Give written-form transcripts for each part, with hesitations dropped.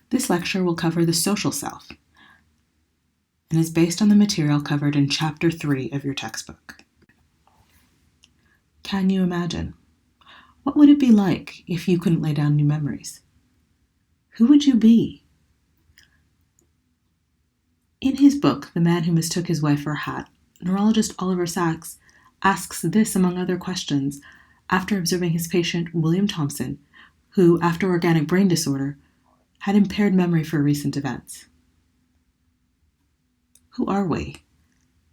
This lecture will cover the social self and is based on the material covered in Chapter 3 of your textbook. Can you imagine? What would it be like if you couldn't lay down new memories? Who would you be? In his book, The Man Who Mistook His Wife for a Hat, neurologist Oliver Sacks asks this among other questions after observing his patient William Thompson, who, after organic brain disorder, had impaired memory for recent events. Who are we,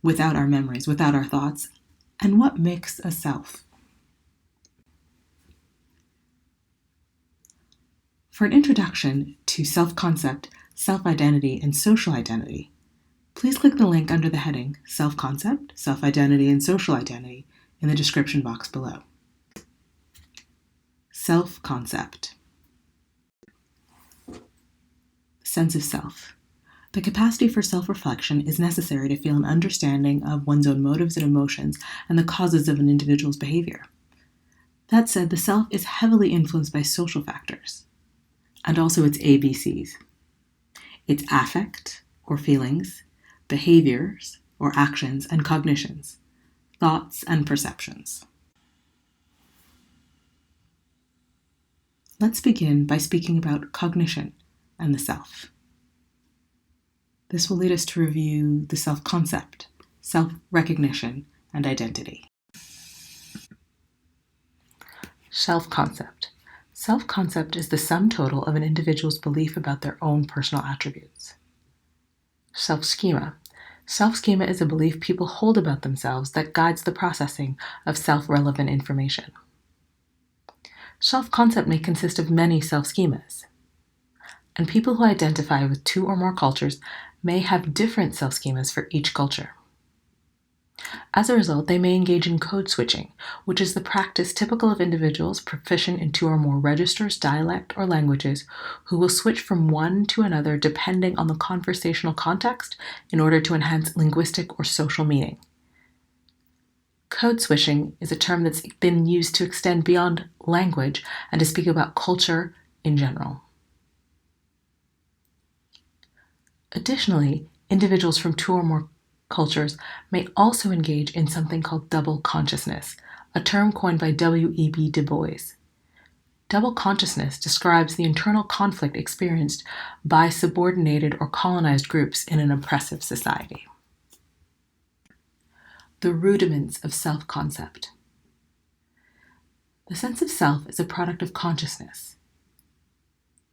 without our memories, without our thoughts, and what makes a self? For an introduction to self-concept, self-identity, and social identity, please click the link under the heading Self-Concept, Self-Identity, and Social Identity in the description box below. Self-concept. Sense of self. The capacity for self-reflection is necessary to feel an understanding of one's own motives and emotions and the causes of an individual's behavior. That said, the self is heavily influenced by social factors, and also its ABCs. Its affect, or feelings, behaviors, or actions, and cognitions, thoughts and perceptions. Let's begin by speaking about cognition and the self. This will lead us to review the self-concept, self-recognition, and identity. Self-concept. Self-concept is the sum total of an individual's belief about their own personal attributes. Self-schema. Self-schema is a belief people hold about themselves that guides the processing of self-relevant information. Self-concept may consist of many self-schemas, and people who identify with two or more cultures may have different self-schemas for each culture. As a result, they may engage in code switching, which is the practice typical of individuals proficient in two or more registers, dialect, or languages who will switch from one to another depending on the conversational context in order to enhance linguistic or social meaning. Code switching is a term that's been used to extend beyond language and to speak about culture in general. Additionally, individuals from two or more cultures may also engage in something called double consciousness, a term coined by W.E.B. Du Bois. Double consciousness describes the internal conflict experienced by subordinated or colonized groups in an oppressive society. The rudiments of self-concept. The sense of self is a product of consciousness.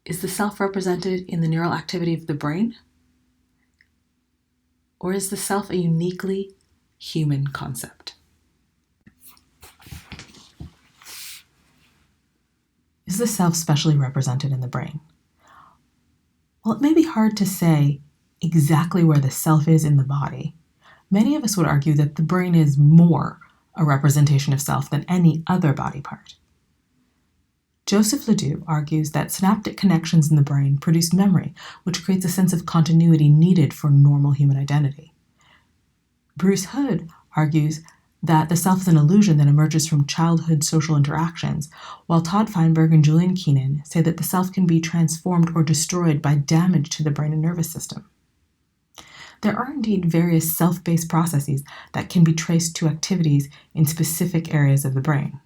Is the self represented in the neural activity of the brain? Or is the self a uniquely human concept? Is the self specially represented in the brain? While it may be hard to say exactly where the self is in the body, many of us would argue that the brain is more a representation of self than any other body part. Joseph Ledoux argues that synaptic connections in the brain produce memory, which creates a sense of continuity needed for normal human identity. Bruce Hood argues that the self is an illusion that emerges from childhood social interactions, while Todd Feinberg and Julian Keenan say that the self can be transformed or destroyed by damage to the brain and nervous system. There are indeed various self-based processes that can be traced to activities in specific areas of the brain.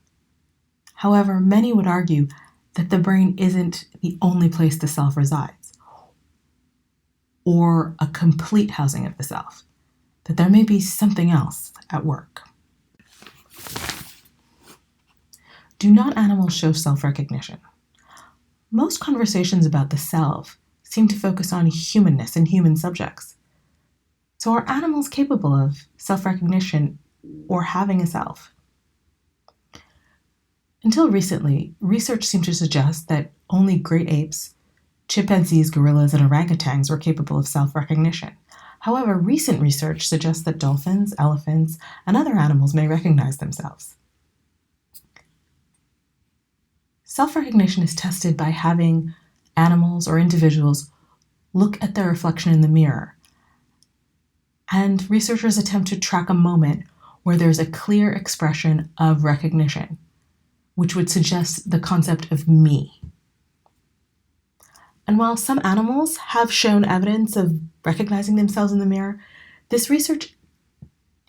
However, many would argue that the brain isn't the only place the self resides, or a complete housing of the self, that there may be something else at work. Do not animals show self-recognition? Most conversations about the self seem to focus on humanness and human subjects. So are animals capable of self-recognition or having a self? Until recently, research seemed to suggest that only great apes, chimpanzees, gorillas, and orangutans were capable of self-recognition. However, recent research suggests that dolphins, elephants, and other animals may recognize themselves. Self-recognition is tested by having animals or individuals look at their reflection in the mirror, and researchers attempt to track a moment where there's a clear expression of recognition, which would suggest the concept of me. And while some animals have shown evidence of recognizing themselves in the mirror, this research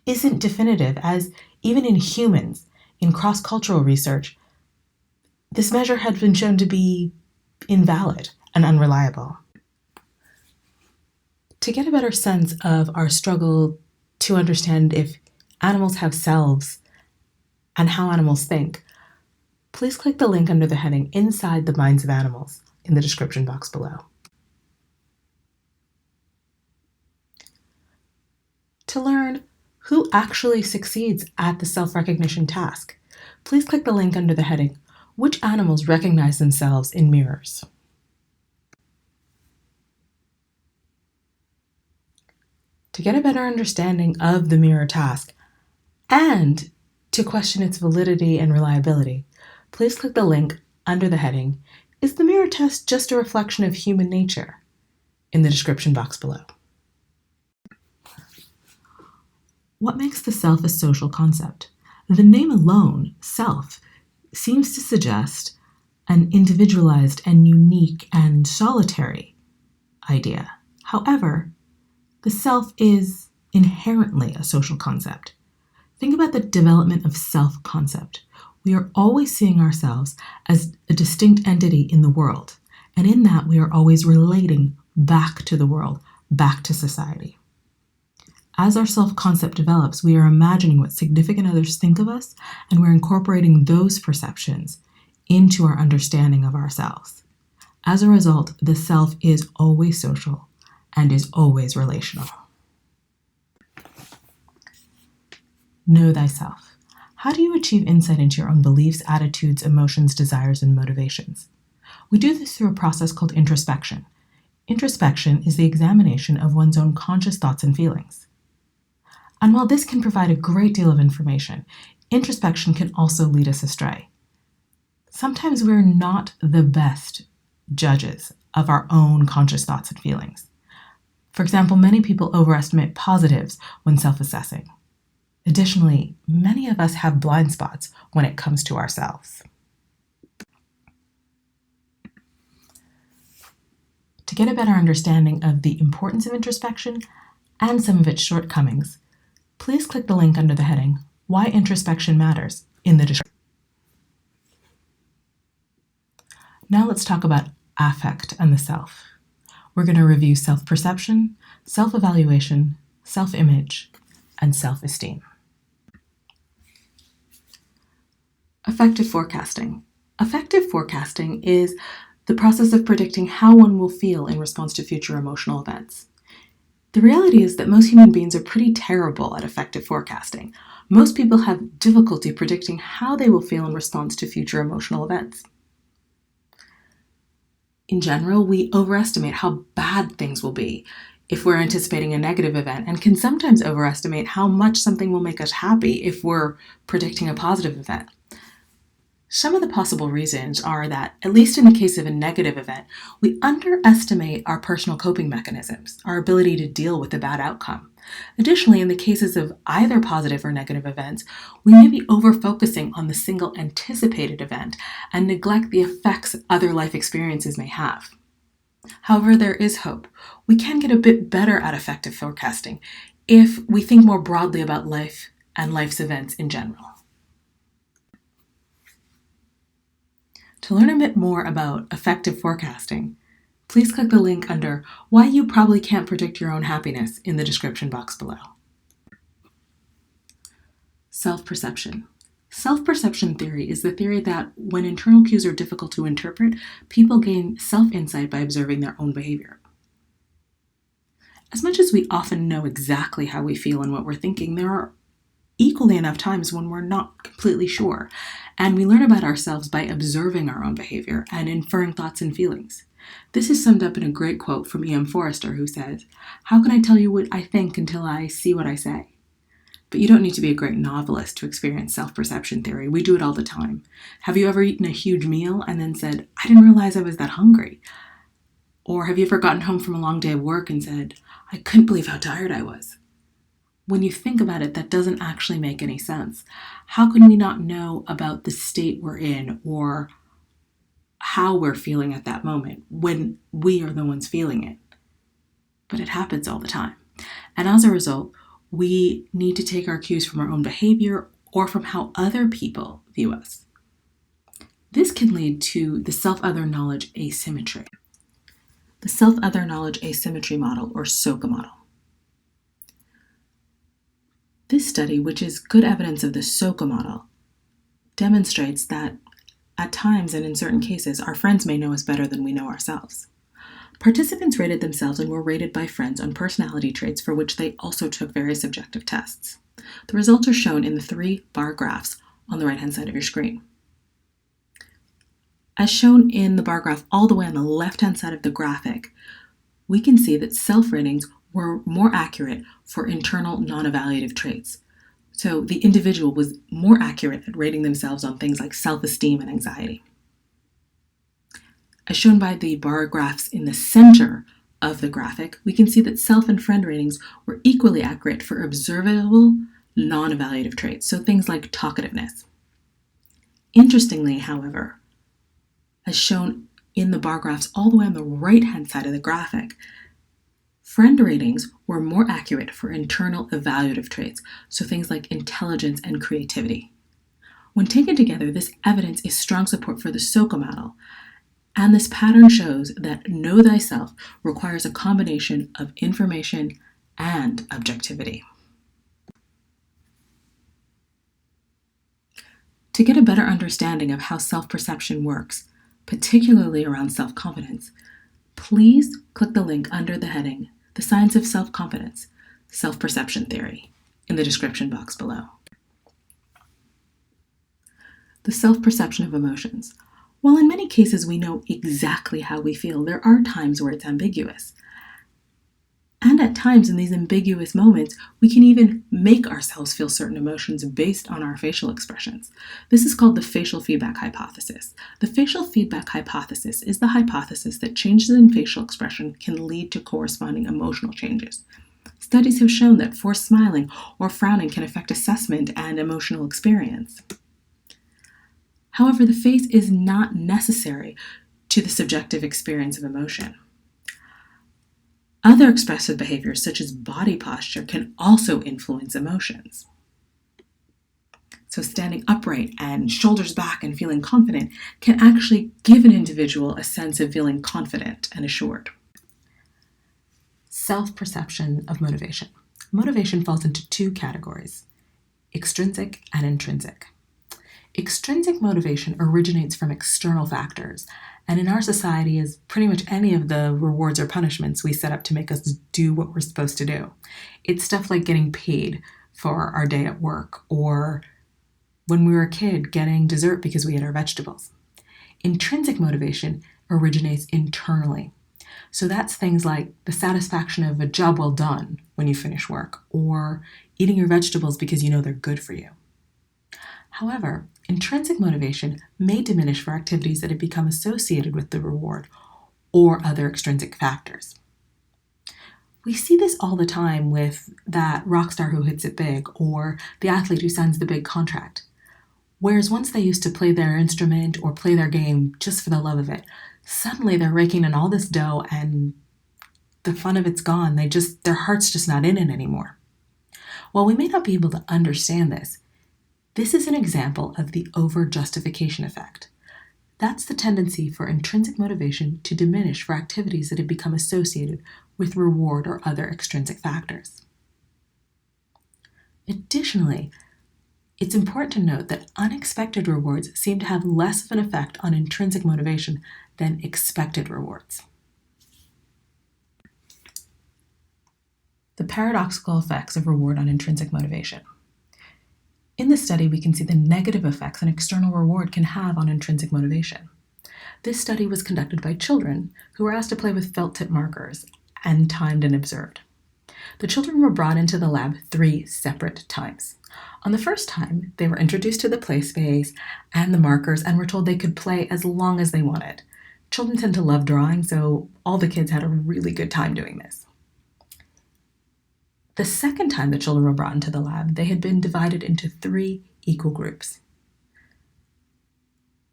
isn't definitive, as even in humans, in cross-cultural research, this measure had been shown to be invalid and unreliable. To get a better sense of our struggle to understand if animals have selves and how animals think, please click the link under the heading Inside the Minds of Animals in the description box below. To learn who actually succeeds at the self-recognition task, please click the link under the heading Which Animals Recognize Themselves in Mirrors? To get a better understanding of the mirror task and to question its validity and reliability, please click the link under the heading Is the mirror test just a reflection of human nature? In the description box below. What makes the self a social concept? The name alone, self, seems to suggest an individualized and unique and solitary idea. However, the self is inherently a social concept. Think about the development of self-concept. We are always seeing ourselves as a distinct entity in the world, and in that we are always relating back to the world, back to society. As our self-concept develops, we are imagining what significant others think of us, and we're incorporating those perceptions into our understanding of ourselves. As a result, the self is always social and is always relational. Know thyself. How do you achieve insight into your own beliefs, attitudes, emotions, desires, and motivations? We do this through a process called introspection. Introspection is the examination of one's own conscious thoughts and feelings. And while this can provide a great deal of information, introspection can also lead us astray. Sometimes we're not the best judges of our own conscious thoughts and feelings. For example, many people overestimate positives when self-assessing. Additionally, many of us have blind spots when it comes to ourselves. To get a better understanding of the importance of introspection and some of its shortcomings, please click the link under the heading Why Introspection Matters in the description. Now let's talk about affect and the self. We're going to review self-perception, self-evaluation, self-image, and self-esteem. Affective forecasting. Affective forecasting is the process of predicting how one will feel in response to future emotional events. The reality is that most human beings are pretty terrible at affective forecasting. Most people have difficulty predicting how they will feel in response to future emotional events. In general, we overestimate how bad things will be if we're anticipating a negative event, and can sometimes overestimate how much something will make us happy if we're predicting a positive event. Some of the possible reasons are that, at least in the case of a negative event, we underestimate our personal coping mechanisms, our ability to deal with a bad outcome. Additionally, in the cases of either positive or negative events, we may be over-focusing on the single anticipated event and neglect the effects other life experiences may have. However, there is hope. We can get a bit better at affective forecasting if we think more broadly about life and life's events in general. To learn a bit more about affective forecasting, please click the link under Why You Probably Can't Predict Your Own Happiness in the description box below. Self-perception. Self-perception theory is the theory that when internal cues are difficult to interpret, people gain self-insight by observing their own behavior. As much as we often know exactly how we feel and what we're thinking, there are equally enough times when we're not completely sure, and we learn about ourselves by observing our own behavior and inferring thoughts and feelings. This is summed up in a great quote from E.M. Forrester, who says, "How can I tell you what I think until I see what I say?" But you don't need to be a great novelist to experience self-perception theory. We do it all the time. Have you ever eaten a huge meal and then said, "I didn't realize I was that hungry"? Or have you ever gotten home from a long day of work and said, "I couldn't believe how tired I was"? When you think about it, that doesn't actually make any sense. How can we not know about the state we're in or how we're feeling at that moment? when we are the ones feeling it. But it happens all the time. And as a result, we need to take our cues from our own behavior or from how other people view us. This can lead to the self-other knowledge asymmetry. The self-other knowledge asymmetry model, or SOCA model. This study, which is good evidence of the SOCA model, demonstrates that at times and in certain cases, our friends may know us better than we know ourselves. Participants rated themselves and were rated by friends on personality traits for which they also took various objective tests. The results are shown in the 3 bar graphs on the right-hand side of your screen. As shown in the bar graph all the way on the left-hand side of the graphic, we can see that self-ratings were more accurate for internal non-evaluative traits. So the individual was more accurate at rating themselves on things like self-esteem and anxiety. As shown by the bar graphs in the center of the graphic, we can see that self and friend ratings were equally accurate for observable non-evaluative traits, so things like talkativeness. Interestingly, however, as shown in the bar graphs all the way on the right-hand side of the graphic, friend ratings were more accurate for internal evaluative traits, so things like intelligence and creativity. When taken together, this evidence is strong support for the SOCA model, and this pattern shows that know thyself requires a combination of information and objectivity. To get a better understanding of how self-perception works, particularly around self-confidence, please click the link under the heading, The Science of Self-Confidence, Self-Perception Theory, in the description box below. The self-perception of emotions. While in many cases we know exactly how we feel, there are times where it's ambiguous. And at times in these ambiguous moments, we can even make ourselves feel certain emotions based on our facial expressions. This is called the facial feedback hypothesis. The facial feedback hypothesis is the hypothesis that changes in facial expression can lead to corresponding emotional changes. Studies have shown that forced smiling or frowning can affect assessment and emotional experience. However, the face is not necessary to the subjective experience of emotion. Other expressive behaviors, such as body posture, can also influence emotions. So standing upright and shoulders back and feeling confident can actually give an individual a sense of feeling confident and assured. Self-perception of motivation. Motivation falls into 2 categories, extrinsic and intrinsic. Extrinsic motivation originates from external factors, and in our society is pretty much any of the rewards or punishments we set up to make us do what we're supposed to do. It's stuff like getting paid for our day at work, or when we were a kid, getting dessert because we ate our vegetables. Intrinsic motivation originates internally. So that's things like the satisfaction of a job well done when you finish work, or eating your vegetables because you know they're good for you. However, intrinsic motivation may diminish for activities that have become associated with the reward or other extrinsic factors. We see this all the time with that rock star who hits it big or the athlete who signs the big contract. Whereas once they used to play their instrument or play their game just for the love of it, suddenly they're raking in all this dough and the fun of it's gone. Their heart's just not in it anymore. While we may not be able to understand this is an example of the over-justification effect. That's the tendency for intrinsic motivation to diminish for activities that have become associated with reward or other extrinsic factors. Additionally, it's important to note that unexpected rewards seem to have less of an effect on intrinsic motivation than expected rewards. The paradoxical effects of reward on intrinsic motivation. In this study, we can see the negative effects an external reward can have on intrinsic motivation. This study was conducted by children who were asked to play with felt tip markers and timed and observed. The children were brought into the lab 3 separate times. On the first time, they were introduced to the play space and the markers and were told they could play as long as they wanted. Children tend to love drawing, so all the kids had a really good time doing this. The second time the children were brought into the lab, they had been divided into 3 equal groups.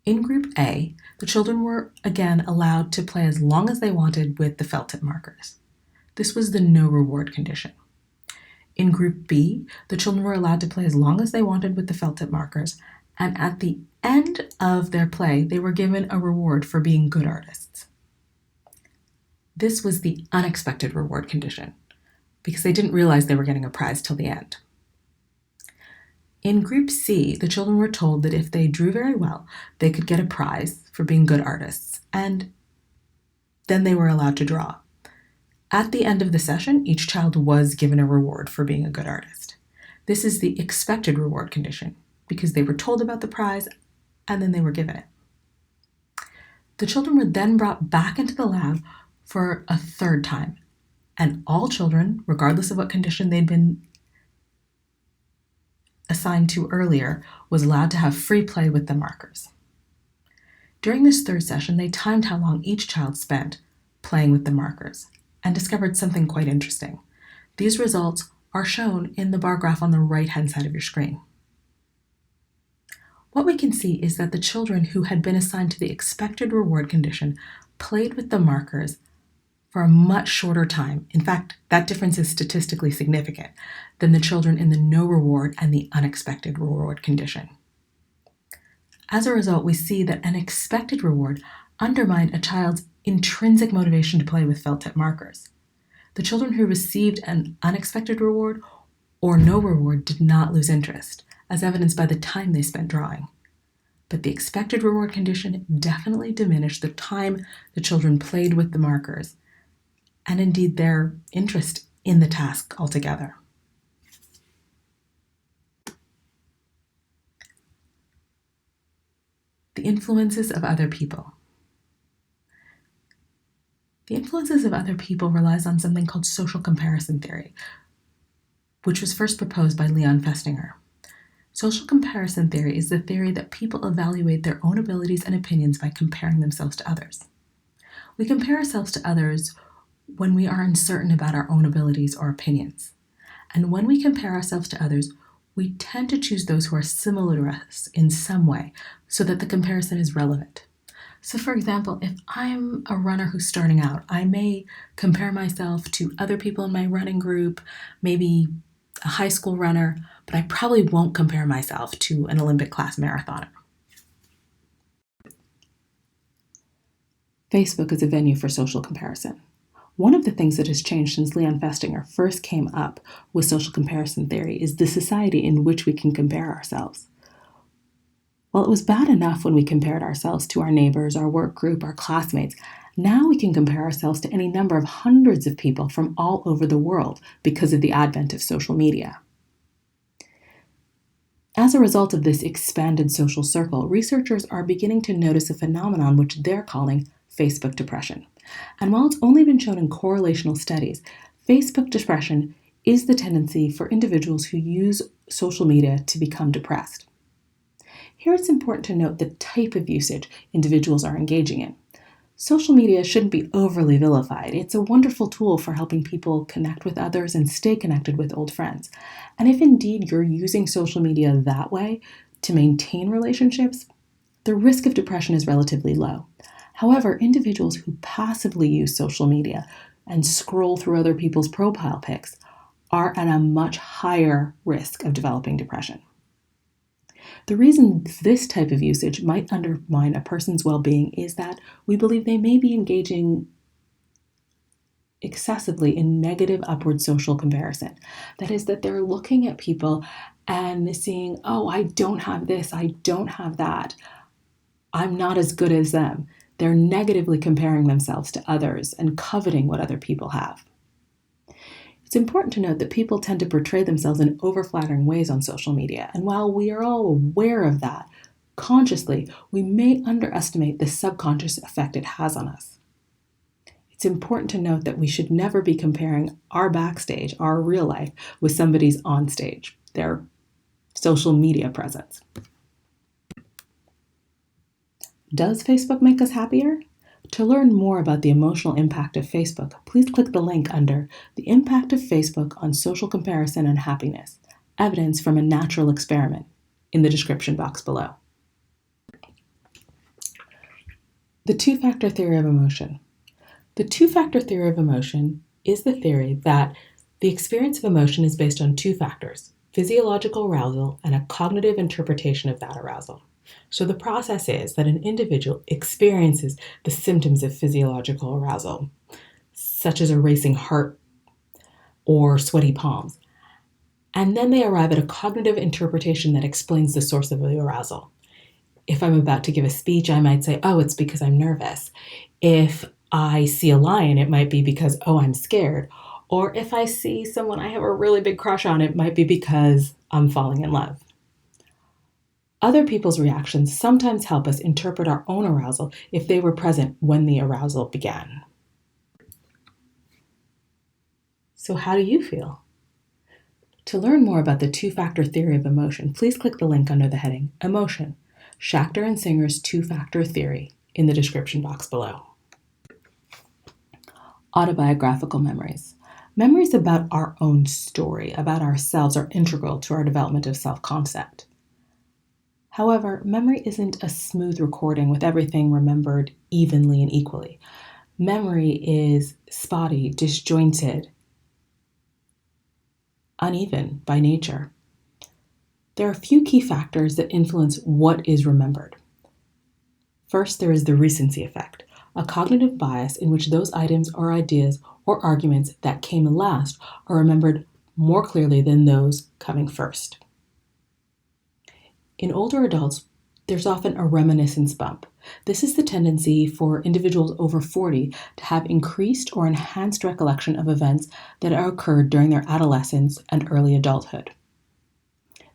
In Group A, the children were again allowed to play as long as they wanted with the felt tip markers. This was the no reward condition. In Group B, the children were allowed to play as long as they wanted with the felt tip markers, and at the end of their play, they were given a reward for being good artists. This was the unexpected reward condition, because they didn't realize they were getting a prize till the end. In Group C, the children were told that if they drew very well, they could get a prize for being good artists, and then they were allowed to draw. At the end of the session, each child was given a reward for being a good artist. This is the expected reward condition, because they were told about the prize and then they were given it. The children were then brought back into the lab for a third time, and all children, regardless of what condition they'd been assigned to earlier, was allowed to have free play with the markers. During this third session, they timed how long each child spent playing with the markers and discovered something quite interesting. These results are shown in the bar graph on the right-hand side of your screen. What we can see is that the children who had been assigned to the expected reward condition played with the markers for a much shorter time. In fact, that difference is statistically significant than the children in the no reward and the unexpected reward condition. As a result, we see that an expected reward undermined a child's intrinsic motivation to play with felt tip markers. The children who received an unexpected reward or no reward did not lose interest, as evidenced by the time they spent drawing. But the expected reward condition definitely diminished the time the children played with the markers, and indeed their interest in the task altogether. The influences of other people. The influences of other people relies on something called social comparison theory, which was first proposed by Leon Festinger. Social comparison theory is the theory that people evaluate their own abilities and opinions by comparing themselves to others. We compare ourselves to others when we are uncertain about our own abilities or opinions. And when we compare ourselves to others, we tend to choose those who are similar to us in some way so that the comparison is relevant. So for example, if I'm a runner who's starting out, I may compare myself to other people in my running group, maybe a high school runner, but I probably won't compare myself to an Olympic class marathoner. Facebook is a venue for social comparison. One of the things that has changed since Leon Festinger first came up with social comparison theory is the society in which we can compare ourselves. While it was bad enough when we compared ourselves to our neighbors, our work group, our classmates, now we can compare ourselves to any number of hundreds of people from all over the world because of the advent of social media. As a result of this expanded social circle, researchers are beginning to notice a phenomenon which they're calling Facebook depression. And while it's only been shown in correlational studies, Facebook depression is the tendency for individuals who use social media to become depressed. Here it's important to note the type of usage individuals are engaging in. Social media shouldn't be overly vilified. It's a wonderful tool for helping people connect with others and stay connected with old friends. And if indeed you're using social media that way to maintain relationships, the risk of depression is relatively low. However, individuals who passively use social media and scroll through other people's profile pics are at a much higher risk of developing depression. The reason this type of usage might undermine a person's well-being is that we believe they may be engaging excessively in negative upward social comparison. That is, that they're looking at people and seeing, oh, I don't have this, I don't have that, I'm not as good as them. They're negatively comparing themselves to others and coveting what other people have. It's important to note that people tend to portray themselves in over-flattering ways on social media, and while we are all aware of that, consciously, we may underestimate the subconscious effect it has on us. It's important to note that we should never be comparing our backstage, our real life, with somebody's onstage, their social media presence. Does Facebook make us happier? To learn more about the emotional impact of Facebook, please click the link under The Impact of Facebook on Social Comparison and Happiness, Evidence from a Natural Experiment, in the description box below. The two-factor theory of emotion. The two-factor theory of emotion is the theory that the experience of emotion is based on two factors, physiological arousal and a cognitive interpretation of that arousal. So the process is that an individual experiences the symptoms of physiological arousal, such as a racing heart or sweaty palms, and then they arrive at a cognitive interpretation that explains the source of the arousal. If I'm about to give a speech, I might say, oh, it's because I'm nervous. If I see a lion, it might be because, oh, I'm scared. Or if I see someone I have a really big crush on, it might be because I'm falling in love. Other people's reactions sometimes help us interpret our own arousal if they were present when the arousal began. So how do you feel? To learn more about the two-factor theory of emotion, please click the link under the heading Emotion, Schachter and Singer's two-factor theory in the description box below. Autobiographical memories. Memories about our own story, about ourselves, are integral to our development of self-concept. However, memory isn't a smooth recording with everything remembered evenly and equally. Memory is spotty, disjointed, uneven by nature. There are a few key factors that influence what is remembered. First, there is the recency effect, a cognitive bias in which those items or ideas or arguments that came last are remembered more clearly than those coming first. In older adults, there's often a reminiscence bump. This is the tendency for individuals over 40 to have increased or enhanced recollection of events that occurred during their adolescence and early adulthood.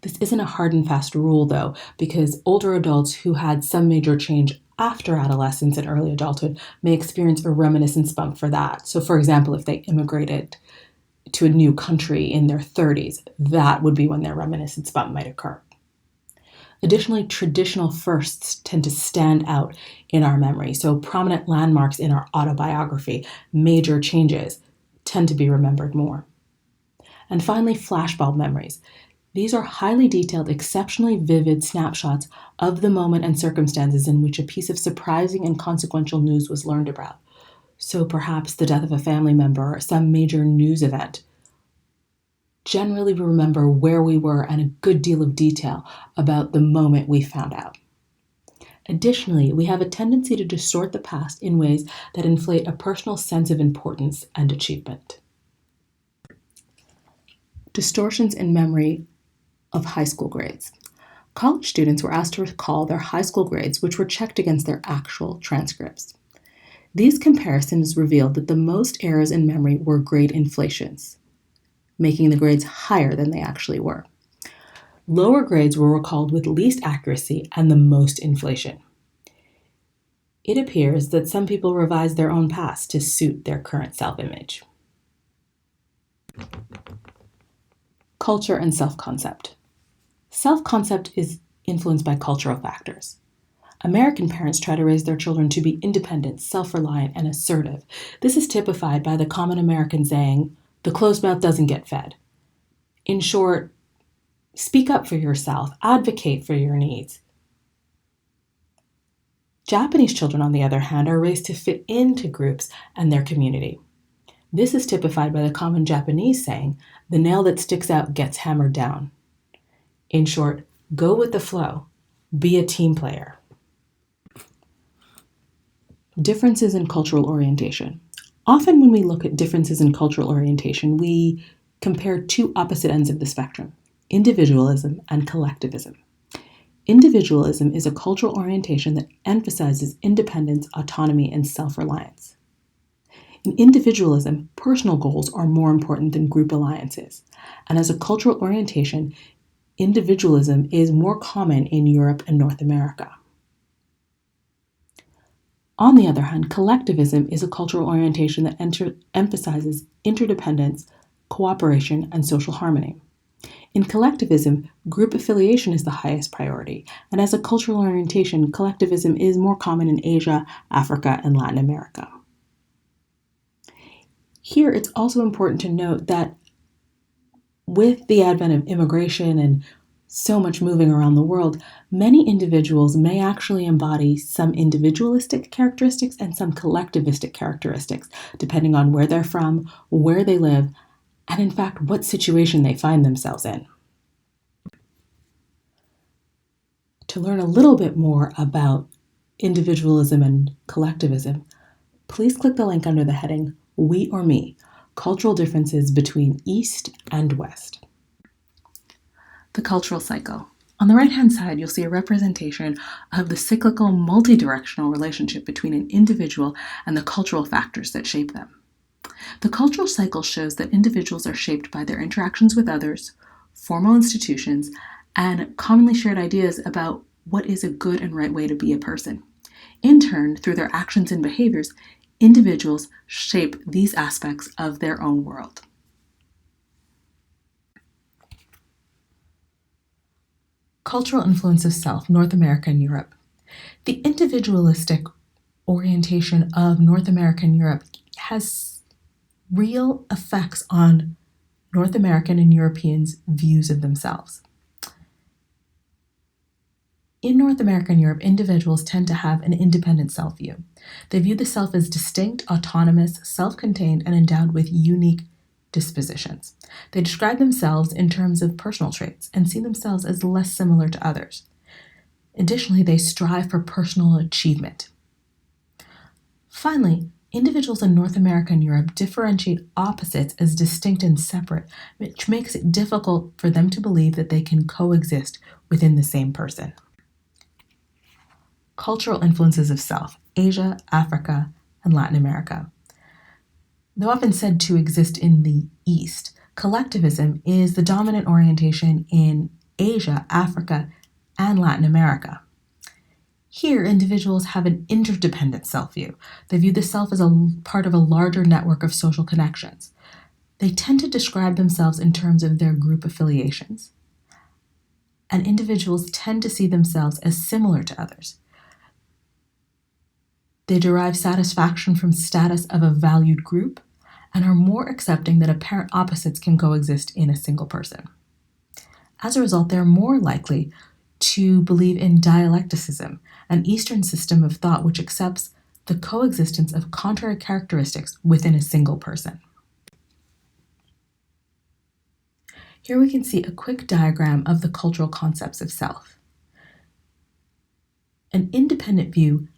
This isn't a hard and fast rule, though, because older adults who had some major change after adolescence and early adulthood may experience a reminiscence bump for that. So, for example, if they immigrated to a new country in their 30s, that would be when their reminiscence bump might occur. Additionally, traditional firsts tend to stand out in our memory. So prominent landmarks in our autobiography, major changes, tend to be remembered more. And finally, flashbulb memories. These are highly detailed, exceptionally vivid snapshots of the moment and circumstances in which a piece of surprising and consequential news was learned about. So perhaps the death of a family member or some major news event. Generally, we remember where we were and a good deal of detail about the moment we found out. Additionally, we have a tendency to distort the past in ways that inflate a personal sense of importance and achievement. Distortions in memory of high school grades. College students were asked to recall their high school grades, which were checked against their actual transcripts. These comparisons revealed that the most errors in memory were grade inflations, making the grades higher than they actually were. Lower grades were recalled with least accuracy and the most inflation. It appears that some people revised their own past to suit their current self-image. Culture and self-concept. Self-concept is influenced by cultural factors. American parents try to raise their children to be independent, self-reliant, and assertive. This is typified by the common American saying, "The closed mouth doesn't get fed." In short, speak up for yourself, advocate for your needs. Japanese children, on the other hand, are raised to fit into groups and their community. This is typified by the common Japanese saying, "The nail that sticks out gets hammered down." In short, go with the flow, be a team player. Differences in cultural orientation. Often when we look at differences in cultural orientation, we compare two opposite ends of the spectrum, individualism and collectivism. Individualism is a cultural orientation that emphasizes independence, autonomy, and self-reliance. In individualism, personal goals are more important than group alliances, and as a cultural orientation, individualism is more common in Europe and North America. On the other hand, collectivism is a cultural orientation that emphasizes interdependence, cooperation, and social harmony. In collectivism, group affiliation is the highest priority, and as a cultural orientation, collectivism is more common in Asia, Africa, and Latin America. Here, it's also important to note that with the advent of immigration and so much moving around the world, many individuals may actually embody some individualistic characteristics and some collectivistic characteristics, depending on where they're from, where they live, and in fact, what situation they find themselves in. To learn a little bit more about individualism and collectivism, please click the link under the heading We or Me, Cultural Differences Between East and West. The cultural cycle. On the right-hand side, you'll see a representation of the cyclical, multidirectional relationship between an individual and the cultural factors that shape them. The cultural cycle shows that individuals are shaped by their interactions with others, formal institutions, and commonly shared ideas about what is a good and right way to be a person. In turn, through their actions and behaviors, individuals shape these aspects of their own world. Cultural influence of self, North America and Europe. The individualistic orientation of North America and Europe has real effects on North American and Europeans' views of themselves. In North America and Europe, individuals tend to have an independent self-view. They view the self as distinct, autonomous, self-contained, and endowed with unique dispositions. They describe themselves in terms of personal traits and see themselves as less similar to others. Additionally, they strive for personal achievement. Finally, individuals in North America and Europe differentiate opposites as distinct and separate, which makes it difficult for them to believe that they can coexist within the same person. Cultural influences of self, Asia, Africa, and Latin America. Though often said to exist in the East, collectivism is the dominant orientation in Asia, Africa, and Latin America. Here, individuals have an interdependent self-view. They view the self as a part of a larger network of social connections. They tend to describe themselves in terms of their group affiliations. And individuals tend to see themselves as similar to others. They derive satisfaction from status of a valued group and are more accepting that apparent opposites can coexist in a single person. As a result, they're more likely to believe in dialecticism, an Eastern system of thought which accepts the coexistence of contrary characteristics within a single person. Here we can see a quick diagram of the cultural concepts of self. An independent view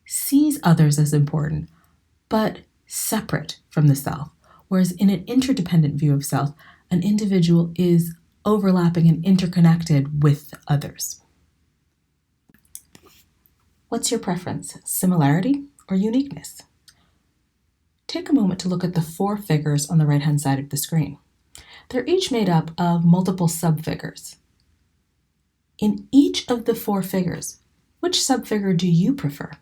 sees others as important, but separate from the self, whereas in an interdependent view of self, an individual is overlapping and interconnected with others. What's your preference, similarity or uniqueness? Take a moment to look at the 4 figures on the right-hand side of the screen. They're each made up of multiple subfigures. In each of the 4 figures, which subfigure do you prefer?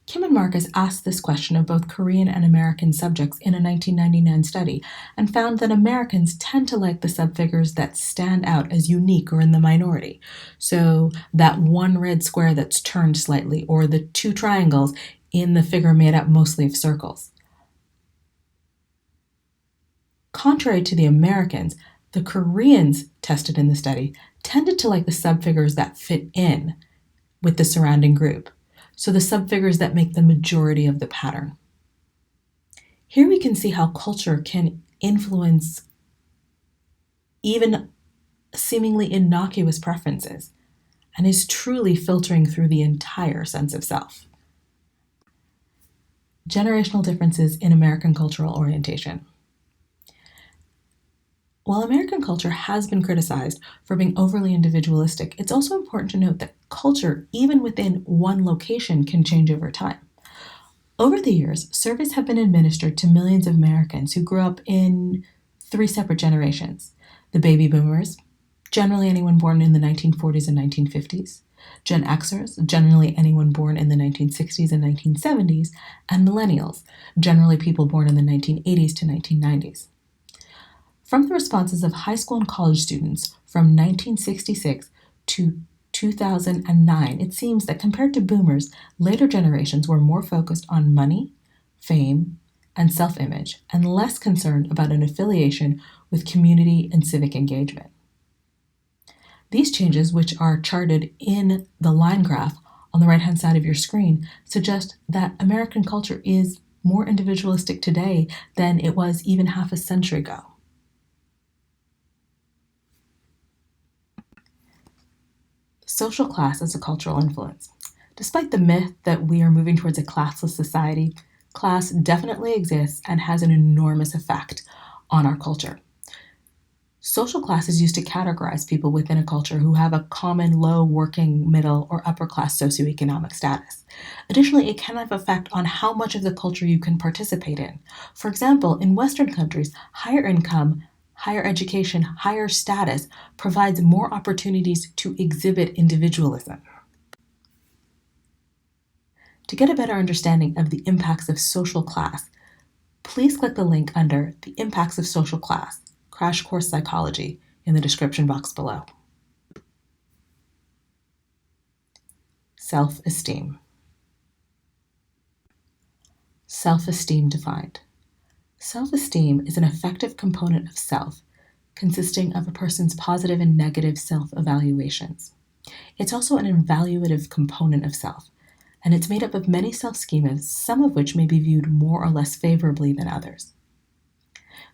Kim and Marcus asked this question of both Korean and American subjects in a 1999 study and found that Americans tend to like the subfigures that stand out as unique or in the minority. So that one red square that's turned slightly, or the 2 triangles in the figure made up mostly of circles. Contrary to the Americans, the Koreans tested in the study tended to like the subfigures that fit in with the surrounding group. So the subfigures that make the majority of the pattern. Here we can see how culture can influence even seemingly innocuous preferences and is truly filtering through the entire sense of self. Generational differences in American cultural orientation. While American culture has been criticized for being overly individualistic, it's also important to note that culture, even within one location, can change over time. Over the years, surveys have been administered to millions of Americans who grew up in 3 separate generations. The baby boomers, generally anyone born in the 1940s and 1950s, Gen Xers, generally anyone born in the 1960s and 1970s, and millennials, generally people born in the 1980s to 1990s. From the responses of high school and college students from 1966 to 2009, it seems that compared to boomers, later generations were more focused on money, fame, and self-image, and less concerned about an affiliation with community and civic engagement. These changes, which are charted in the line graph on the right-hand side of your screen, suggest that American culture is more individualistic today than it was even half a century ago. Social class as a cultural influence. Despite the myth that we are moving towards a classless society, class definitely exists and has an enormous effect on our culture. Social class is used to categorize people within a culture who have a common low, working, middle, or upper class socioeconomic status. Additionally, it can have effect on how much of the culture you can participate in. For example, in Western countries, higher income, higher education, higher status provides more opportunities to exhibit individualism. To get a better understanding of the impacts of social class, please click the link under the Impacts of Social Class, Crash Course Psychology, in the description box below. Self-esteem. Self-esteem defined. Self-esteem is an effective component of self, consisting of a person's positive and negative self-evaluations. It's also an evaluative component of self, and it's made up of many self-schemas, some of which may be viewed more or less favorably than others.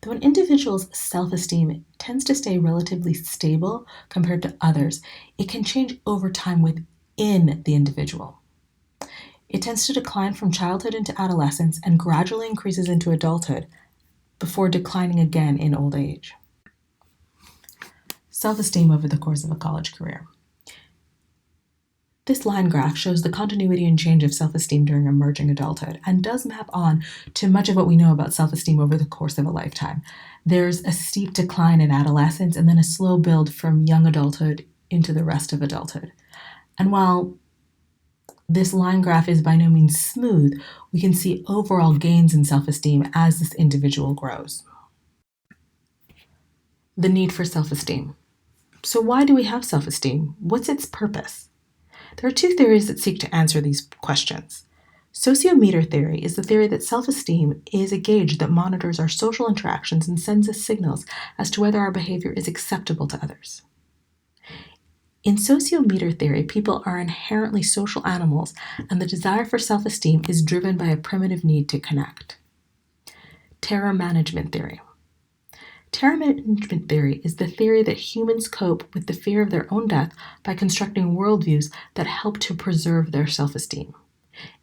Though an individual's self-esteem tends to stay relatively stable compared to others, it can change over time within the individual. It tends to decline from childhood into adolescence and gradually increases into adulthood before declining again in old age. Self-esteem over the course of a college career. This line graph shows the continuity and change of self-esteem during emerging adulthood and does map on to much of what we know about self-esteem over the course of a lifetime. There's a steep decline in adolescence and then a slow build from young adulthood into the rest of adulthood. And while this line graph is by no means smooth, we can see overall gains in self-esteem as this individual grows. The need for self-esteem. So why do we have self-esteem? What's its purpose? There are two theories that seek to answer these questions. Sociometer theory is the theory that self-esteem is a gauge that monitors our social interactions and sends us signals as to whether our behavior is acceptable to others. In sociometer theory, people are inherently social animals, and the desire for self-esteem is driven by a primitive need to connect. Terror management theory. Terror management theory is the theory that humans cope with the fear of their own death by constructing worldviews that help to preserve their self-esteem.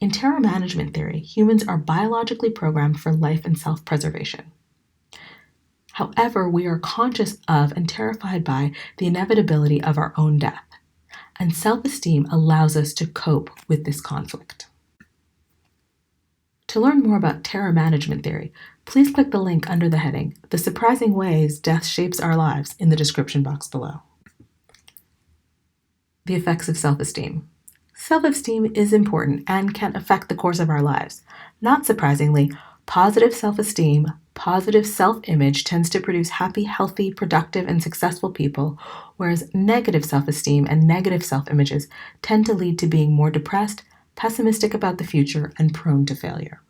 In terror management theory, humans are biologically programmed for life and self-preservation. However, we are conscious of and terrified by the inevitability of our own death, and self-esteem allows us to cope with this conflict. To learn more about terror management theory, please click the link under the heading, The Surprising Ways Death Shapes Our Lives, in the description box below. The effects of self-esteem. Self-esteem is important and can affect the course of our lives. Not surprisingly, positive self-esteem, positive self-image tends to produce happy, healthy, productive, and successful people, whereas negative self-esteem and negative self-images tend to lead to being more depressed, pessimistic about the future, and prone to failure.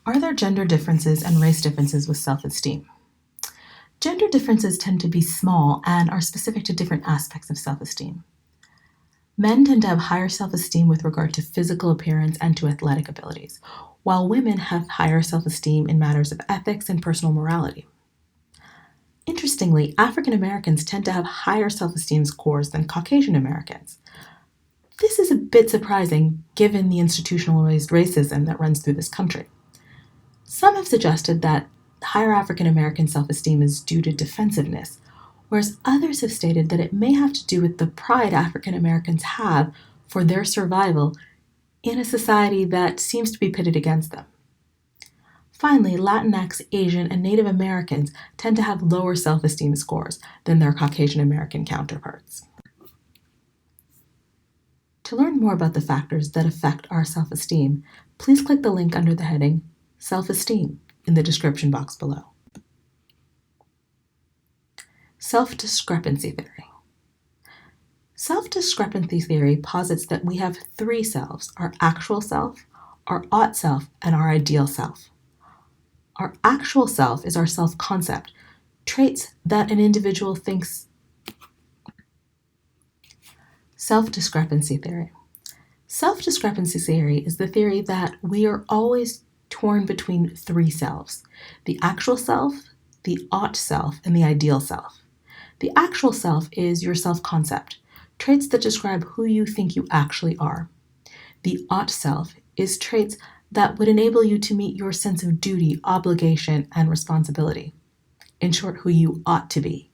Are there gender differences and race differences with self-esteem? Gender differences tend to be small and are specific to different aspects of self-esteem. Men tend to have higher self-esteem with regard to physical appearance and to athletic abilities, while women have higher self-esteem in matters of ethics and personal morality. Interestingly, African Americans tend to have higher self-esteem scores than Caucasian Americans. This is a bit surprising given the institutionalized racism that runs through this country. Some have suggested that higher African American self-esteem is due to defensiveness, whereas others have stated that it may have to do with the pride African Americans have for their survival in a society that seems to be pitted against them. Finally, Latinx, Asian, and Native Americans tend to have lower self-esteem scores than their Caucasian American counterparts. To learn more about the factors that affect our self-esteem, please click the link under the heading Self-Esteem in the description box below. Self-discrepancy theory. Self-discrepancy theory posits that we have three selves: our actual self, our ought self, and our ideal self. Our actual self is our self-concept, traits that an individual thinks Self-discrepancy theory. Self-discrepancy theory is the theory that we are always torn between three selves: the actual self, the ought self, and the ideal self. The actual self is your self-concept, traits that describe who you think you actually are. The ought self is traits that would enable you to meet your sense of duty, obligation, and responsibility. In short, who you ought to be.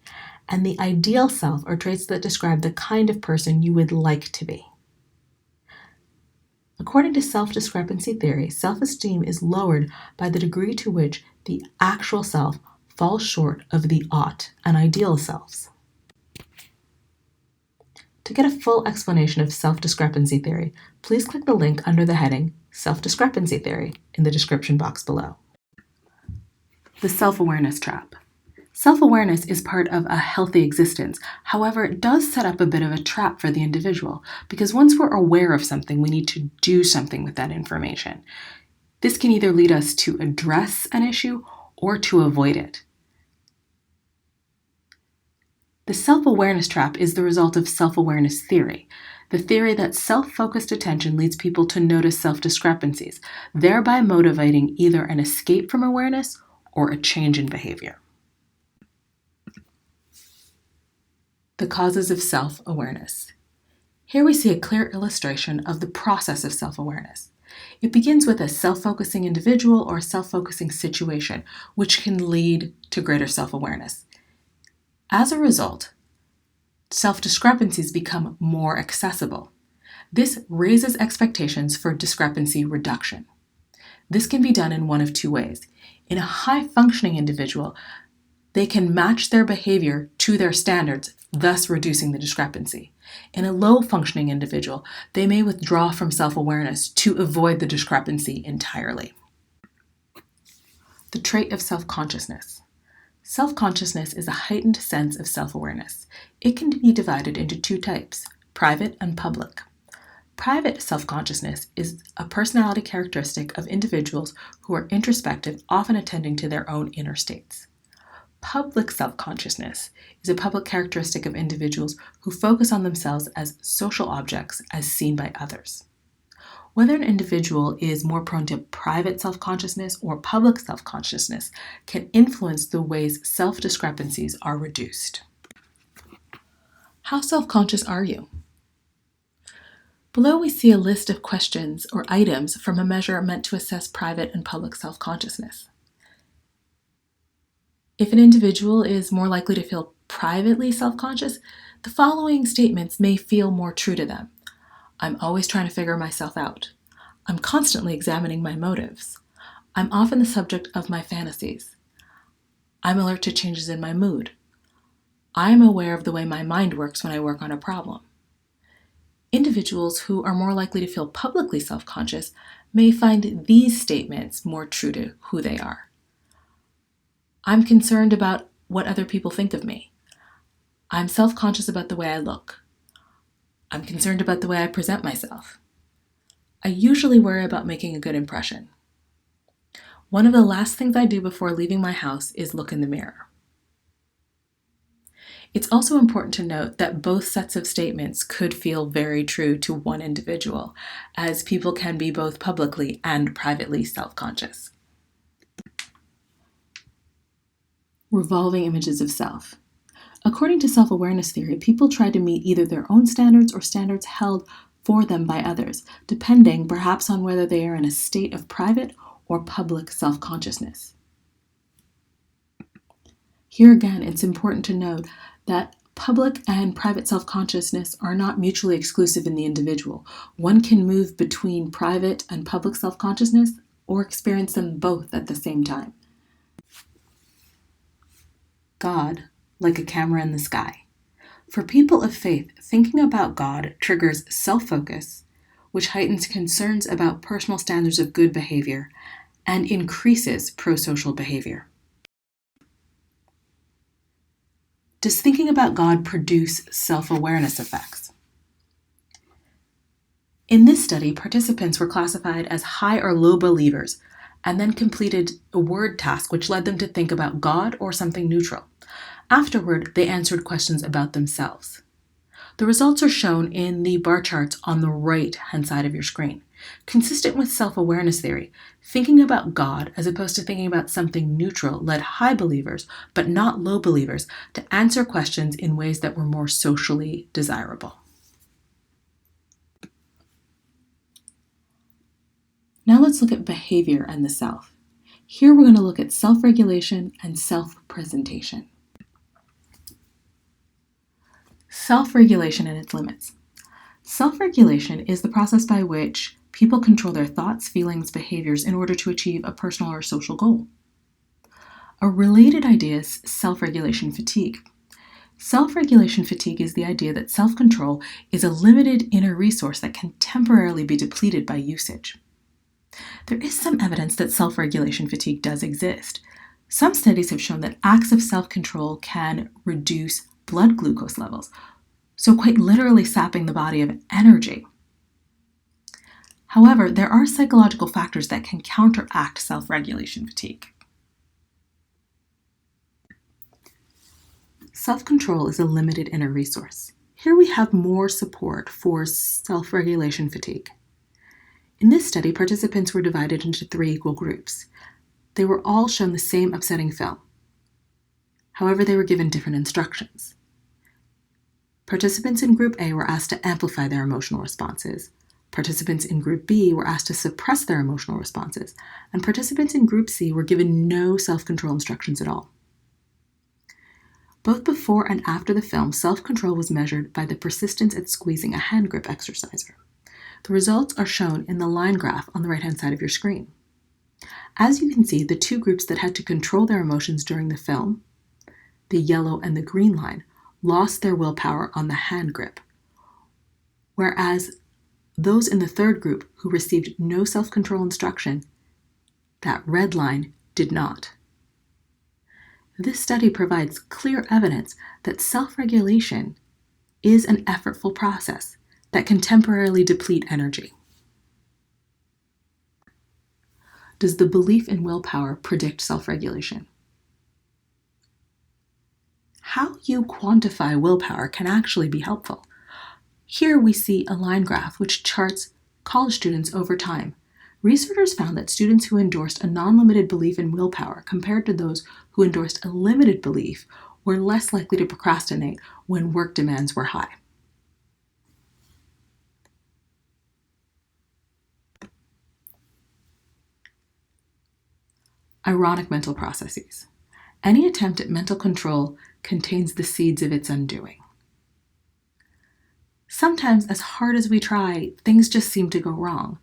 And the ideal self are traits that describe the kind of person you would like to be. According to self-discrepancy theory, self-esteem is lowered by the degree to which the actual self falls short of the ought and ideal selves. To get a full explanation of self-discrepancy theory, please click the link under the heading Self-Discrepancy Theory in the description box below. The self-awareness trap. Self-awareness is part of a healthy existence. However, it does set up a bit of a trap for the individual, because once we're aware of something, we need to do something with that information. This can either lead us to address an issue or to avoid it. The self-awareness trap is the result of self-awareness theory, the theory that self-focused attention leads people to notice self-discrepancies, thereby motivating either an escape from awareness or a change in behavior. The causes of self-awareness. Here we see a clear illustration of the process of self-awareness. It begins with a self-focusing individual or self-focusing situation, which can lead to greater self-awareness. As a result, self-discrepancies become more accessible. This raises expectations for discrepancy reduction. This can be done in one of two ways. In a high-functioning individual, they can match their behavior to their standards, thus reducing the discrepancy. In a low-functioning individual, they may withdraw from self-awareness to avoid the discrepancy entirely. The trait of self-consciousness. Self-consciousness is a heightened sense of self-awareness. It can be divided into two types, private and public. Private self-consciousness is a personality characteristic of individuals who are introspective, often attending to their own inner states. Public self-consciousness is a public characteristic of individuals who focus on themselves as social objects as seen by others. Whether an individual is more prone to private self-consciousness or public self-consciousness can influence the ways self-discrepancies are reduced. How self-conscious are you? Below we see a list of questions or items from a measure meant to assess private and public self-consciousness. If an individual is more likely to feel privately self-conscious, the following statements may feel more true to them. I'm always trying to figure myself out. I'm constantly examining my motives. I'm often the subject of my fantasies. I'm alert to changes in my mood. I am aware of the way my mind works when I work on a problem. Individuals who are more likely to feel publicly self-conscious may find these statements more true to who they are. I'm concerned about what other people think of me. I'm self-conscious about the way I look. I'm concerned about the way I present myself. I usually worry about making a good impression. One of the last things I do before leaving my house is look in the mirror. It's also important to note that both sets of statements could feel very true to one individual, as people can be both publicly and privately self-conscious. Revolving images of self. According to self-awareness theory, people try to meet either their own standards or standards held for them by others, depending perhaps on whether they are in a state of private or public self-consciousness. Here again, it's important to note that public and private self-consciousness are not mutually exclusive in the individual. One can move between private and public self-consciousness or experience them both at the same time. God, like a camera in the sky. For people of faith, thinking about God triggers self-focus, which heightens concerns about personal standards of good behavior and increases pro-social behavior. Does thinking about God produce self-awareness effects? In this study, participants were classified as high or low believers and then completed a word task which led them to think about God or something neutral. Afterward, they answered questions about themselves. The results are shown in the bar charts on the right-hand side of your screen. Consistent with self-awareness theory, thinking about God as opposed to thinking about something neutral led high believers, but not low believers, to answer questions in ways that were more socially desirable. Now let's look at behavior and the self. Here we're going to look at self-regulation and self-presentation. Self-regulation and its limits. Self-regulation is the process by which people control their thoughts, feelings, behaviors in order to achieve a personal or social goal. A related idea is self-regulation fatigue. Self-regulation fatigue is the idea that self-control is a limited inner resource that can temporarily be depleted by usage. There is some evidence that self-regulation fatigue does exist. Some studies have shown that acts of self-control can reduce blood glucose levels, so quite literally sapping the body of energy. However, there are psychological factors that can counteract self-regulation fatigue. Self-control is a limited inner resource. Here we have more support for self-regulation fatigue. In this study, participants were divided into 3 equal groups. They were all shown the same upsetting film. However, they were given different instructions. Participants in Group A were asked to amplify their emotional responses. Participants in Group B were asked to suppress their emotional responses. And participants in Group C were given no self-control instructions at all. Both before and after the film, self-control was measured by the persistence at squeezing a hand grip exerciser. The results are shown in the line graph on the right-hand side of your screen. As you can see, the 2 groups that had to control their emotions during the film, the yellow and the green line, lost their willpower on the hand grip, whereas those in the 3rd group who received no self-control instruction, that red line, did not. This study provides clear evidence that self-regulation is an effortful process that can temporarily deplete energy. Does the belief in willpower predict self-regulation? How you quantify willpower can actually be helpful. Here we see a line graph which charts college students over time. Researchers found that students who endorsed a non-limited belief in willpower compared to those who endorsed a limited belief were less likely to procrastinate when work demands were high. Ironic mental processes. Any attempt at mental control contains the seeds of its undoing. Sometimes, as hard as we try, things just seem to go wrong.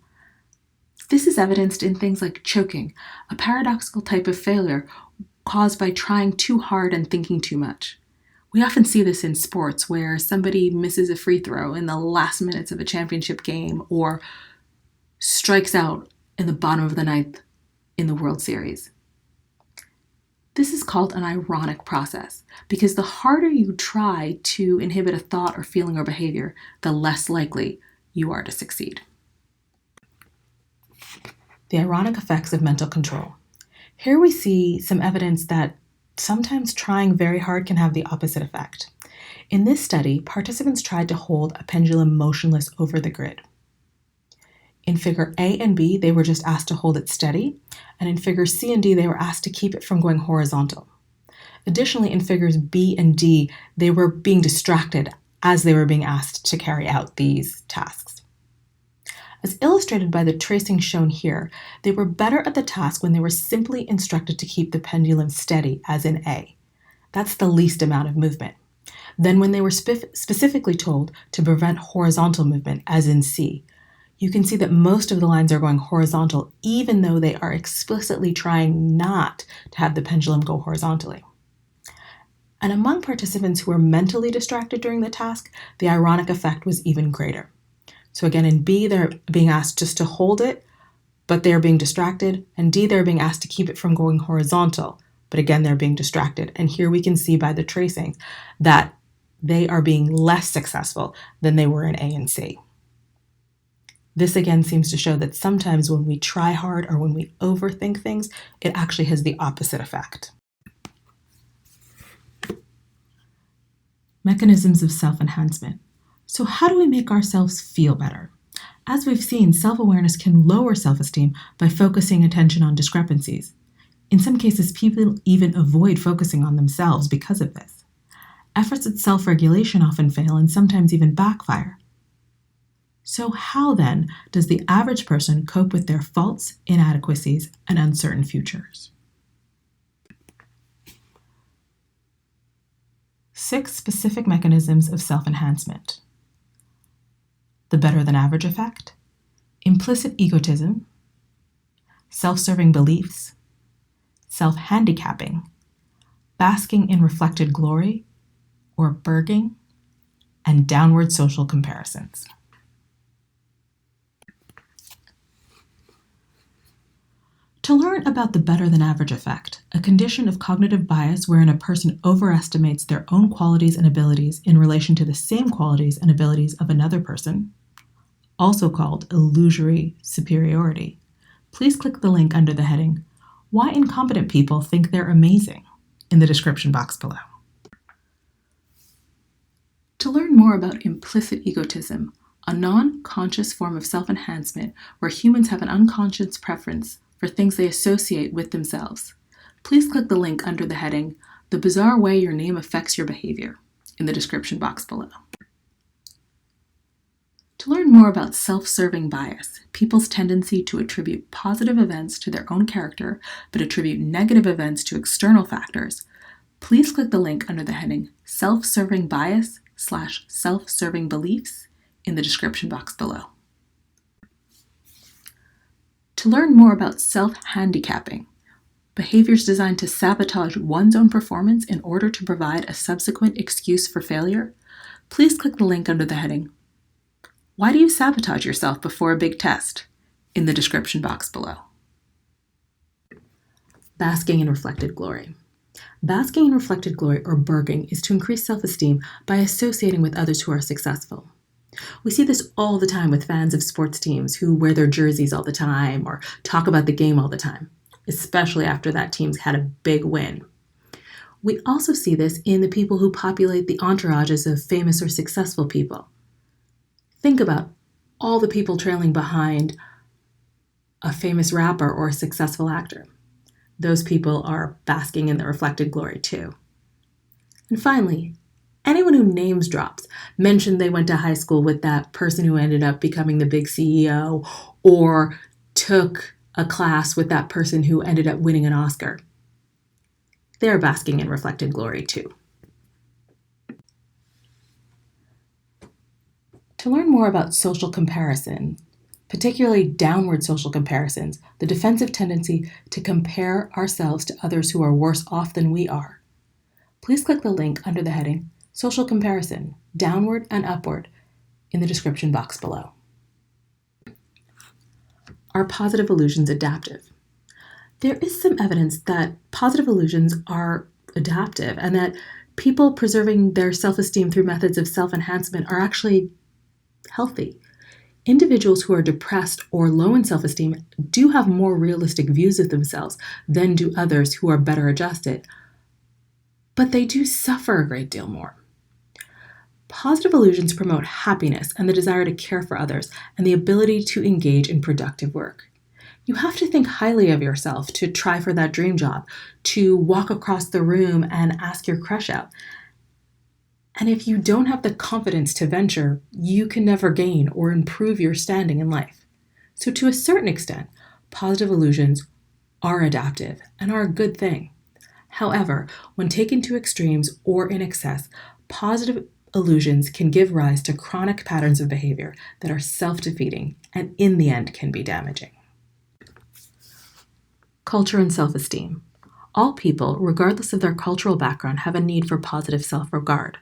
This is evidenced in things like choking, a paradoxical type of failure caused by trying too hard and thinking too much. We often see this in sports where somebody misses a free throw in the last minutes of a championship game or strikes out in the bottom of the 9th in the World Series. This is called an ironic process because the harder you try to inhibit a thought or feeling or behavior, the less likely you are to succeed. The ironic effects of mental control. Here we see some evidence that sometimes trying very hard can have the opposite effect. In this study, participants tried to hold a pendulum motionless over the grid. In figure A and B, they were just asked to hold it steady, and in figures C and D, they were asked to keep it from going horizontal. Additionally, in figures B and D, they were being distracted as they were being asked to carry out these tasks. As illustrated by the tracing shown here, they were better at the task when they were simply instructed to keep the pendulum steady, as in A. That's the least amount of movement. Then when they were specifically told to prevent horizontal movement, as in C, you can see that most of the lines are going horizontal, even though they are explicitly trying not to have the pendulum go horizontally. And among participants who were mentally distracted during the task, the ironic effect was even greater. So again, in B, they're being asked just to hold it, but they're being distracted. And D, they're being asked to keep it from going horizontal, but again, they're being distracted. And here we can see by the tracing that they are being less successful than they were in A and C. This again seems to show that sometimes when we try hard or when we overthink things, it actually has the opposite effect. Mechanisms of self-enhancement. So how do we make ourselves feel better? As we've seen, self-awareness can lower self-esteem by focusing attention on discrepancies. In some cases, people even avoid focusing on themselves because of this. Efforts at self-regulation often fail and sometimes even backfire. So how then does the average person cope with their faults, inadequacies, and uncertain futures? 6 specific mechanisms of self-enhancement. The better than average effect, implicit egotism, self-serving beliefs, self-handicapping, basking in reflected glory, or burging, and downward social comparisons. To learn about the better than average effect, a condition of cognitive bias wherein a person overestimates their own qualities and abilities in relation to the same qualities and abilities of another person, also called illusory superiority, please click the link under the heading, Why Incompetent People Think They're Amazing, in the description box below. To learn more about implicit egotism, a non-conscious form of self-enhancement where humans have an unconscious preference for things they associate with themselves, please click the link under the heading, The Bizarre Way Your Name Affects Your Behavior, in the description box below. To learn more about self-serving bias, people's tendency to attribute positive events to their own character but attribute negative events to external factors, please click the link under the heading Self-Serving Bias/Self-Serving Beliefs in the description box below. To learn more about self-handicapping, behaviors designed to sabotage one's own performance in order to provide a subsequent excuse for failure, please click the link under the heading, Why do you sabotage yourself before a big test? In the description box below. Basking in reflected glory. Basking in reflected glory, or burging, is to increase self-esteem by associating with others who are successful. We see this all the time with fans of sports teams who wear their jerseys all the time or talk about the game all the time, especially after that team's had a big win. We also see this in the people who populate the entourages of famous or successful people. Think about all the people trailing behind a famous rapper or a successful actor. Those people are basking in the reflected glory too. And finally, anyone who names drops, mentioned they went to high school with that person who ended up becoming the big CEO, or took a class with that person who ended up winning an Oscar. They're basking in reflected glory too. To learn more about social comparison, particularly downward social comparisons, the defensive tendency to compare ourselves to others who are worse off than we are, please click the link under the heading Social Comparison, Downward and Upward, in the description box below. Are positive illusions adaptive? There is some evidence that positive illusions are adaptive and that people preserving their self-esteem through methods of self-enhancement are actually healthy. Individuals who are depressed or low in self-esteem do have more realistic views of themselves than do others who are better adjusted, but they do suffer a great deal more. Positive illusions promote happiness and the desire to care for others and the ability to engage in productive work. You have to think highly of yourself to try for that dream job, to walk across the room and ask your crush out. And if you don't have the confidence to venture, you can never gain or improve your standing in life. So to a certain extent, positive illusions are adaptive and are a good thing. However, when taken to extremes or in excess, positive illusions can give rise to chronic patterns of behavior that are self-defeating and in the end can be damaging. Culture and self-esteem. All people, regardless of their cultural background, have a need for positive self-regard.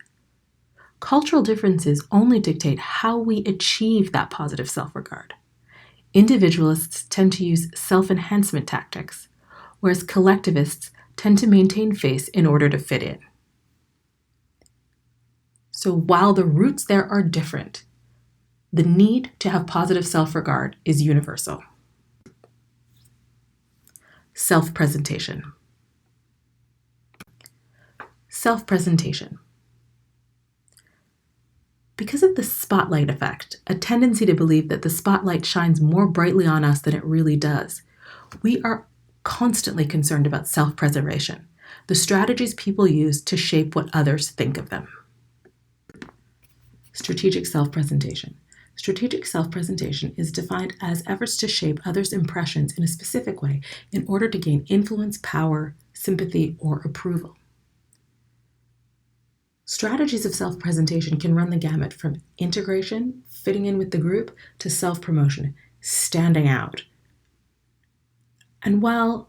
Cultural differences only dictate how we achieve that positive self-regard. Individualists tend to use self-enhancement tactics, whereas collectivists tend to maintain face in order to fit in. So while the roots there are different, the need to have positive self-regard is universal. Self-presentation. Self-presentation. Because of the spotlight effect, a tendency to believe that the spotlight shines more brightly on us than it really does, we are constantly concerned about self-preservation, the strategies people use to shape what others think of them. Strategic self-presentation. Strategic self-presentation is defined as efforts to shape others' impressions in a specific way in order to gain influence, power, sympathy, or approval. Strategies of self-presentation can run the gamut from integration, fitting in with the group, to self-promotion, standing out. And while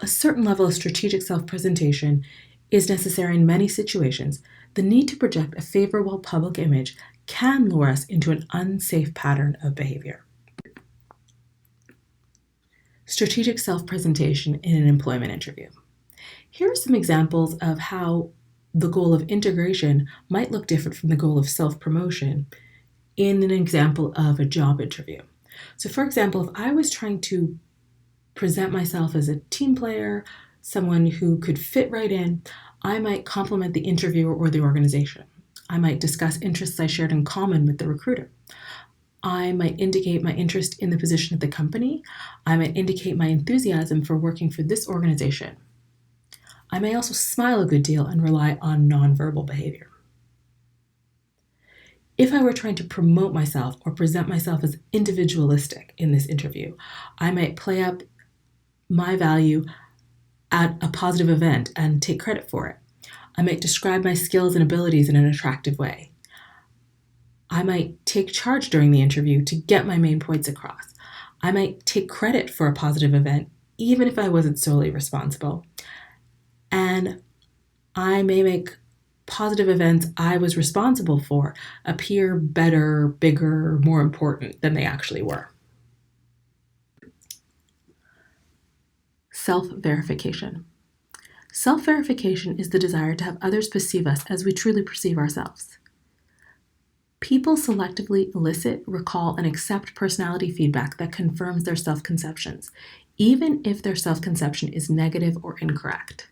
a certain level of strategic self-presentation is necessary in many situations, the need to project a favorable public image can lure us into an unsafe pattern of behavior. Strategic self-presentation in an employment interview. Here are some examples of how the goal of integration might look different from the goal of self-promotion in an example of a job interview. So for example, if I was trying to present myself as a team player, someone who could fit right in, I might compliment the interviewer or the organization. I might discuss interests I shared in common with the recruiter. I might indicate my interest in the position of the company. I might indicate my enthusiasm for working for this organization. I may also smile a good deal and rely on nonverbal behavior. If I were trying to promote myself or present myself as individualistic in this interview, I might play up my value at a positive event and take credit for it. I might describe my skills and abilities in an attractive way. I might take charge during the interview to get my main points across. I might take credit for a positive event, even if I wasn't solely responsible. And I may make positive events I was responsible for appear better, bigger, more important than they actually were. Self-verification. Self-verification is the desire to have others perceive us as we truly perceive ourselves. People selectively elicit, recall, and accept personality feedback that confirms their self-conceptions, even if their self-conception is negative or incorrect.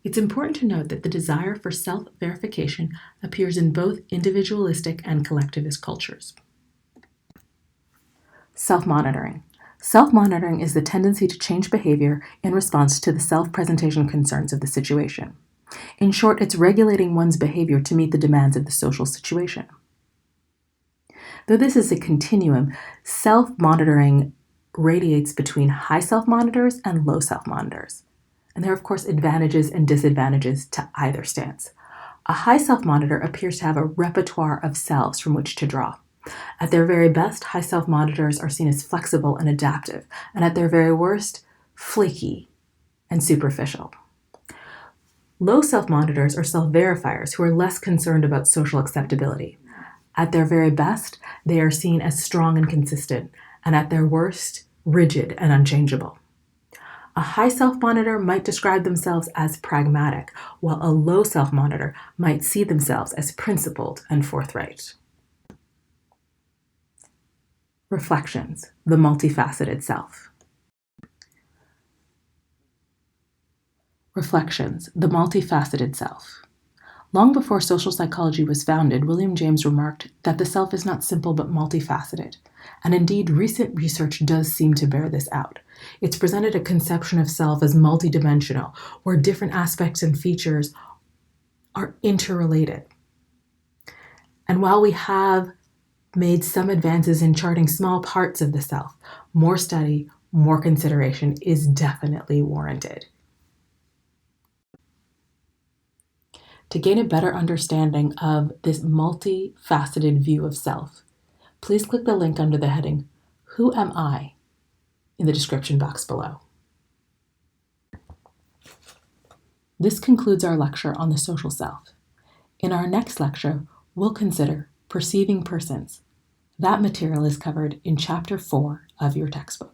It's important to note that the desire for self-verification appears in both individualistic and collectivist cultures. Self-monitoring. Self-monitoring is the tendency to change behavior in response to the self-presentation concerns of the situation. In short, it's regulating one's behavior to meet the demands of the social situation. Though this is a continuum, self-monitoring radiates between high self-monitors and low self-monitors. And there are, of course, advantages and disadvantages to either stance. A high self-monitor appears to have a repertoire of selves from which to draw. At their very best, high self-monitors are seen as flexible and adaptive, and at their very worst, flaky and superficial. Low self-monitors are self-verifiers who are less concerned about social acceptability. At their very best, they are seen as strong and consistent, and at their worst, rigid and unchangeable. A high self-monitor might describe themselves as pragmatic, while a low self-monitor might see themselves as principled and forthright. Reflections, the multifaceted self. Reflections, the multifaceted self. Long before social psychology was founded, William James remarked that the self is not simple but multifaceted. And indeed, recent research does seem to bear this out. It's presented a conception of self as multidimensional, where different aspects and features are interrelated. And while we have made some advances in charting small parts of the self, more study, more consideration is definitely warranted. To gain a better understanding of this multifaceted view of self, please click the link under the heading, Who Am I?, in the description box below. This concludes our lecture on the social self. In our next lecture, we'll consider perceiving persons. That material is covered in Chapter 4 of your textbook.